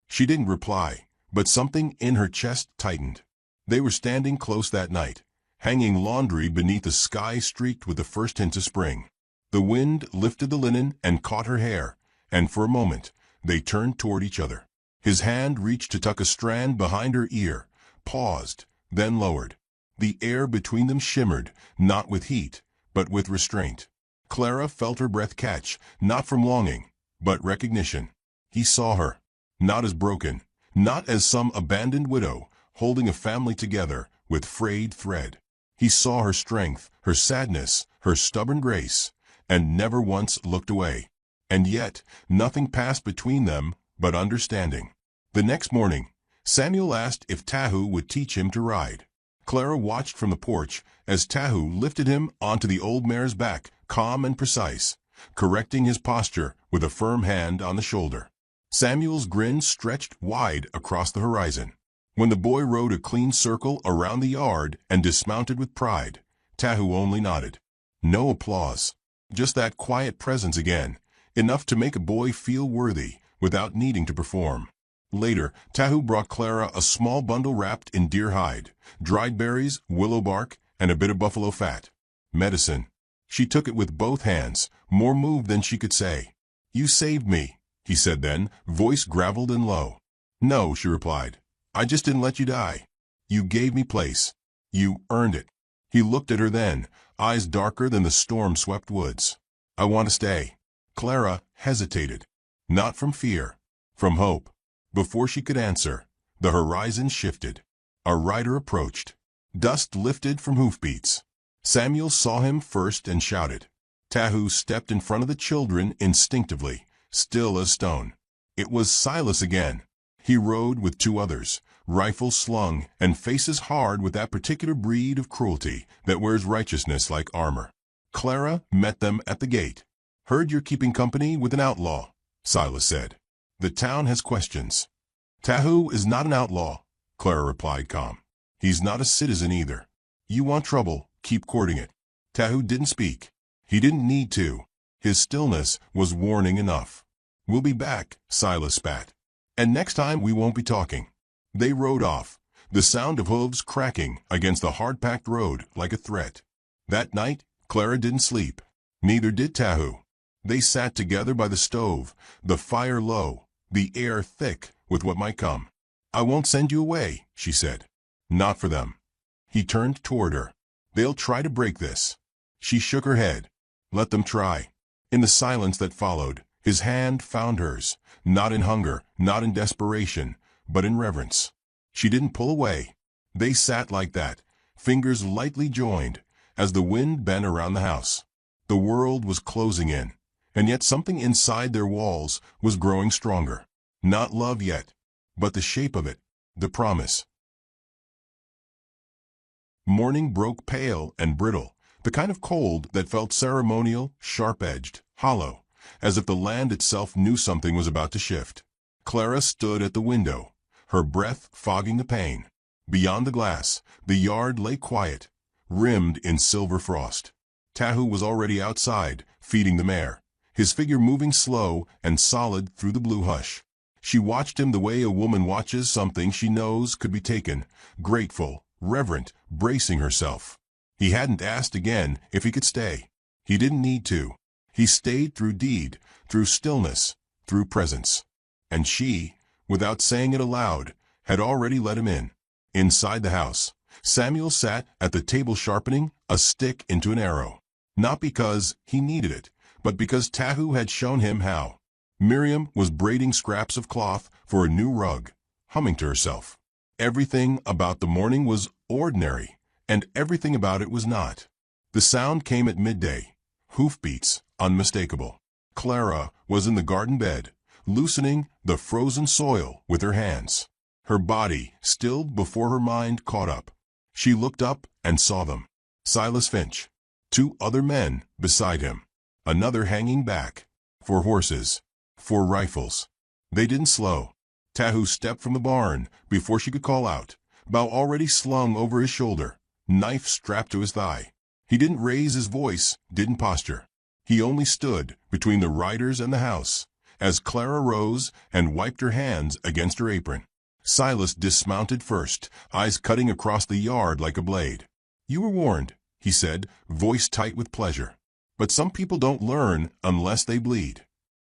She didn't reply, but something in her chest tightened. They were standing close that night, hanging laundry beneath a sky streaked with the first hints of spring. The wind lifted the linen and caught her hair, and for a moment, they turned toward each other. His hand reached to tuck a strand behind her ear, paused, then lowered. The air between them shimmered, not with heat, but with restraint. Clara felt her breath catch, not from longing, but recognition. He saw her, not as broken, not as some abandoned widow, holding a family together with frayed thread. He saw her strength, her sadness, her stubborn grace, and never once looked away. And yet, nothing passed between them but understanding. The next morning, Samuel asked if Tahu would teach him to ride. Clara watched from the porch as Tahu lifted him onto the old mare's back, calm and precise, correcting his posture with a firm hand on the shoulder. Samuel's grin stretched wide across the horizon. When the boy rode a clean circle around the yard and dismounted with pride, Tahu only nodded. No applause. Just that quiet presence again, enough to make a boy feel worthy without needing to perform. Later, Tahu brought Clara a small bundle wrapped in deer hide, dried berries, willow bark, and a bit of buffalo fat. Medicine. She took it with both hands, more moved than she could say. "You saved me," he said then, voice graveled and low. "No," she replied. "I just didn't let you die. You gave me place. You earned it." He looked at her then, eyes darker than the storm-swept woods. "I want to stay." Clara hesitated. Not from fear, from hope. Before she could answer, the horizon shifted. A rider approached. Dust lifted from hoofbeats. Samuel saw him first and shouted. Tahu stepped in front of the children instinctively, still as stone. It was Silas again. He rode with two others, rifles slung and faces hard with that particular breed of cruelty that wears righteousness like armor. Clara met them at the gate. "Heard you're keeping company with an outlaw," Silas said. "The town has questions." "Tahu is not an outlaw," Clara replied calm. "He's not a citizen either. You want trouble, keep courting it." Tahu didn't speak. He didn't need to. His stillness was warning enough. "We'll be back," Silas spat. "And next time we won't be talking." They rode off, the sound of hooves cracking against the hard-packed road like a threat. That night, Clara didn't sleep. Neither did Tahu. They sat together by the stove, the fire low, the air thick with what might come. "I won't send you away," she said. "Not for them." He turned toward her. "They'll try to break this." She shook her head. "Let them try." In the silence that followed, his hand found hers, not in hunger, not in desperation, but in reverence. She didn't pull away. They sat like that, fingers lightly joined, as the wind bent around the house. The world was closing in, and yet something inside their walls was growing stronger. Not love yet, but the shape of it, the promise. Morning broke pale and brittle, the kind of cold that felt ceremonial, sharp-edged, hollow, as if the land itself knew something was about to shift. Clara stood at the window, her breath fogging the pane. Beyond the glass, the yard lay quiet, rimmed in silver frost. Tahu was already outside, feeding the mare, his figure moving slow and solid through the blue hush. She watched him the way a woman watches something she knows could be taken, grateful, reverent, bracing herself. He hadn't asked again if he could stay. He didn't need to. He stayed through deed, through stillness, through presence. And she, without saying it aloud, had already let him in. Inside the house, Samuel sat at the table sharpening a stick into an arrow. Not because he needed it, but because Tahu had shown him how. Miriam was braiding scraps of cloth for a new rug, humming to herself. Everything about the morning was ordinary, and everything about it was not. The sound came at midday, hoofbeats unmistakable. Clara was in the garden bed, loosening the frozen soil with her hands. Her body stilled before her mind caught up. She looked up and saw them. Silas Finch, two other men beside him, another hanging back, for horses, for rifles. They didn't slow. Tahu stepped from the barn before she could call out, bow already slung over his shoulder, knife strapped to his thigh. He didn't raise his voice, didn't posture. He only stood between the riders and the house, as Clara rose and wiped her hands against her apron. Silas dismounted first, eyes cutting across the yard like a blade. "You were warned," he said, voice tight with pleasure. "But some people don't learn unless they bleed."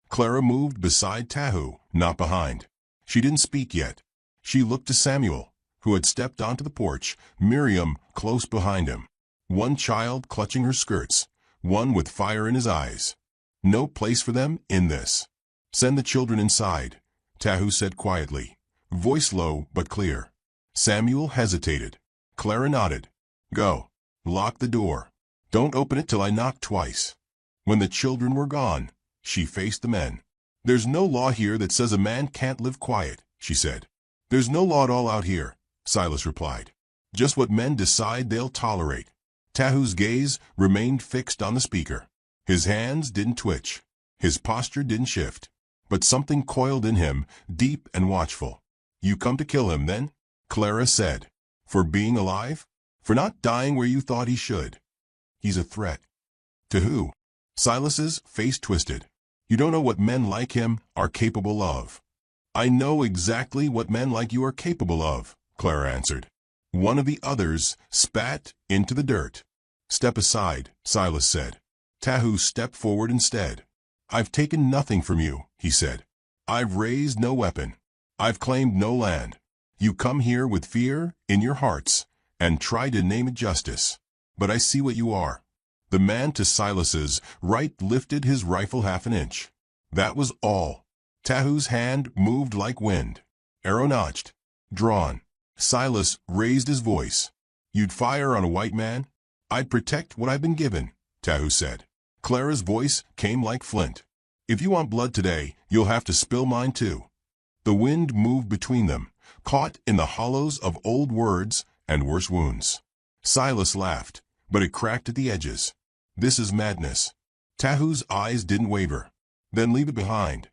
Clara moved beside Tahu, not behind. She didn't speak yet. She looked to Samuel, who had stepped onto the porch, Miriam close behind him. One child clutching her skirts, one with fire in his eyes. No place for them in this. "Send the children inside," Tahu said quietly, voice low but clear. Samuel hesitated. Clara nodded. "Go. Lock the door. Don't open it till I knock twice." When the children were gone, she faced the men. "There's no law here that says a man can't live quiet," she said. "There's no law at all out here," Silas replied. "Just what men decide they'll tolerate." Tahu's gaze remained fixed on the speaker. His hands didn't twitch. His posture didn't shift. But something coiled in him, deep and watchful. "You come to kill him, then?" Clara said. "For being alive? For not dying where you thought he should?" "He's a threat." "To who?" Silas's face twisted. "You don't know what men like him are capable of." I know exactly what men like you are capable of, Clara answered. One of the others spat into the dirt. Step aside, Silas said. Tahu stepped forward instead. I've taken nothing from you, he said. I've raised no weapon. I've claimed no land. You come here with fear in your hearts and try to name it justice. But I see what you are. The man to Silas's right lifted his rifle half an inch. That was all. Tahu's hand moved like wind. Arrow notched. Drawn. Silas raised his voice. You'd fire on a white man? I'd protect what I've been given, Tahu said. Clara's voice came like flint. If you want blood today, you'll have to spill mine too. The wind moved between them, caught in the hollows of old words and worse wounds. Silas laughed, but it cracked at the edges. This is madness. Tahu's eyes didn't waver. Then leave it behind.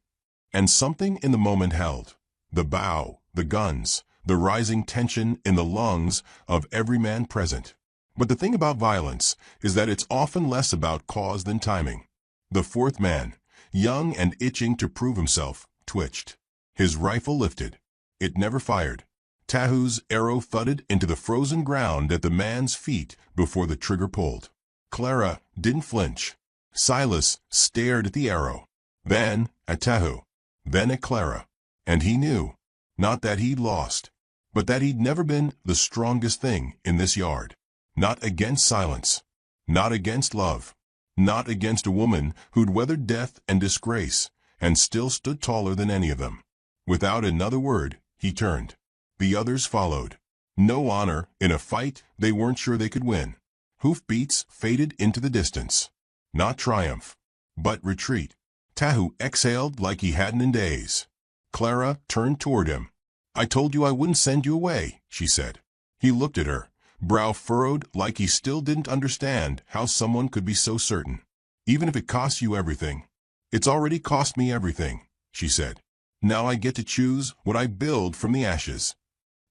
And something in the moment held. The bow, the guns, the rising tension in the lungs of every man present. But the thing about violence is that it's often less about cause than timing. The fourth man, young and itching to prove himself, twitched. His rifle lifted. It never fired. Tahu's arrow thudded into the frozen ground at the man's feet before the trigger pulled. Clara didn't flinch. Silas stared at the arrow, then at Tahu, then at Clara. And he knew, not that he'd lost, but that he'd never been the strongest thing in this yard. Not against silence, not against love, not against a woman who'd weathered death and disgrace and still stood taller than any of them. Without another word, he turned. The others followed. No honor in a fight they weren't sure they could win. Hoofbeats faded into the distance. Not triumph, but retreat. Tahu exhaled like he hadn't in days. Clara turned toward him. I told you I wouldn't send you away, she said. He looked at her, brow furrowed like he still didn't understand how someone could be so certain. Even if it costs you everything. It's already cost me everything, she said. Now I get to choose what I build from the ashes.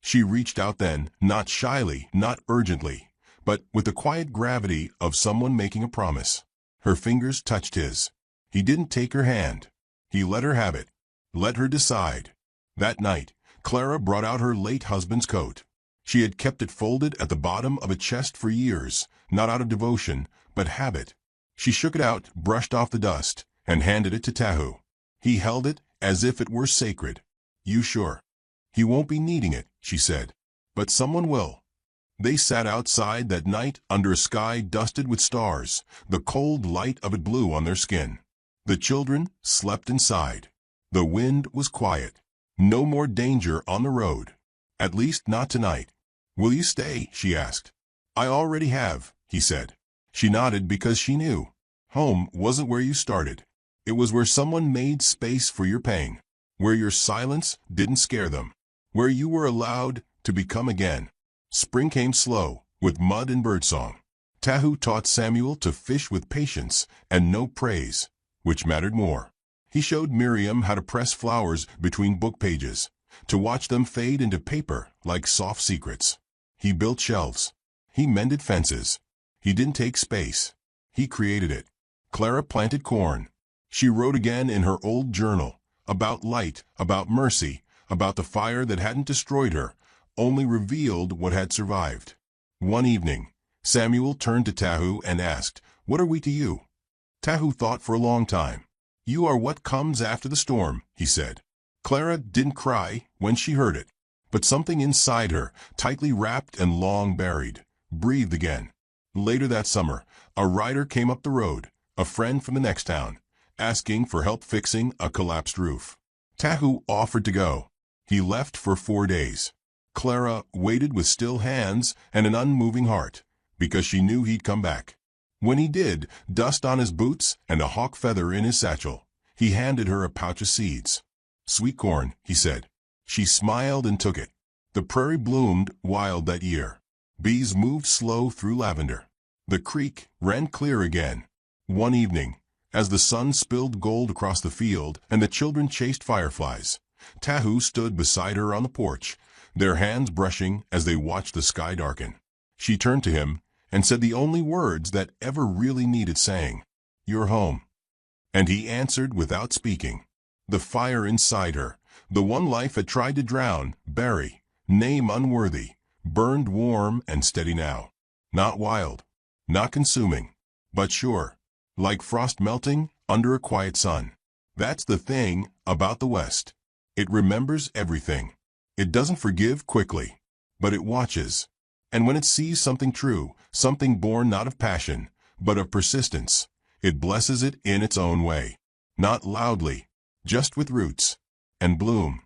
She reached out then, not shyly, not urgently, but with the quiet gravity of someone making a promise. Her fingers touched his. He didn't take her hand. He let her have it. Let her decide. That night, Clara brought out her late husband's coat. She had kept it folded at the bottom of a chest for years, not out of devotion, but habit. She shook it out, brushed off the dust, and handed it to Tahu. He held it as if it were sacred. You sure? He won't be needing it, she said. But someone will. They sat outside that night under a sky dusted with stars. The cold light of it blew on their skin. The children slept inside. The wind was quiet. No more danger on the road. At least not tonight. Will you stay? She asked. I already have, he said. She nodded because she knew. Home wasn't where you started. It was where someone made space for your pain. Where your silence didn't scare them. Where you were allowed to become again. Spring came slow, with mud and birdsong. Tahu taught Samuel to fish with patience and no praise, which mattered more. He showed Miriam how to press flowers between book pages, to watch them fade into paper like soft secrets. He built shelves. He mended fences. He didn't take space. He created it. Clara planted corn. She wrote again in her old journal, about light, about mercy, about the fire that hadn't destroyed her, only revealed what had survived. One evening, Samuel turned to Tahu and asked, "What are we to you?" Tahu thought for a long time. "You are what comes after the storm," he said. Clara didn't cry when she heard it, but something inside her, tightly wrapped and long buried, breathed again. Later that summer, a rider came up the road, a friend from the next town, asking for help fixing a collapsed roof. Tahu offered to go. He left for 4 days. Clara waited with still hands and an unmoving heart, because she knew he'd come back. When he did, dust on his boots and a hawk feather in his satchel, he handed her a pouch of seeds. "Sweet corn," he said. She smiled and took it. The prairie bloomed wild that year. Bees moved slow through lavender. The creek ran clear again. One evening, as the sun spilled gold across the field and the children chased fireflies, Tahu stood beside her on the porch, their hands brushing as they watched the sky darken. She turned to him and said the only words that ever really needed saying, "You're home." And he answered without speaking. The fire inside her, The one life it tried to drown, bury, name unworthy, burned warm and steady now. Not wild, not consuming, but sure, like frost melting under a quiet sun. That's the thing about the West. It remembers everything. It doesn't forgive quickly, but it watches. And when it sees something true, something born not of passion, but of persistence, it blesses it in its own way. Not loudly, just with roots and bloom.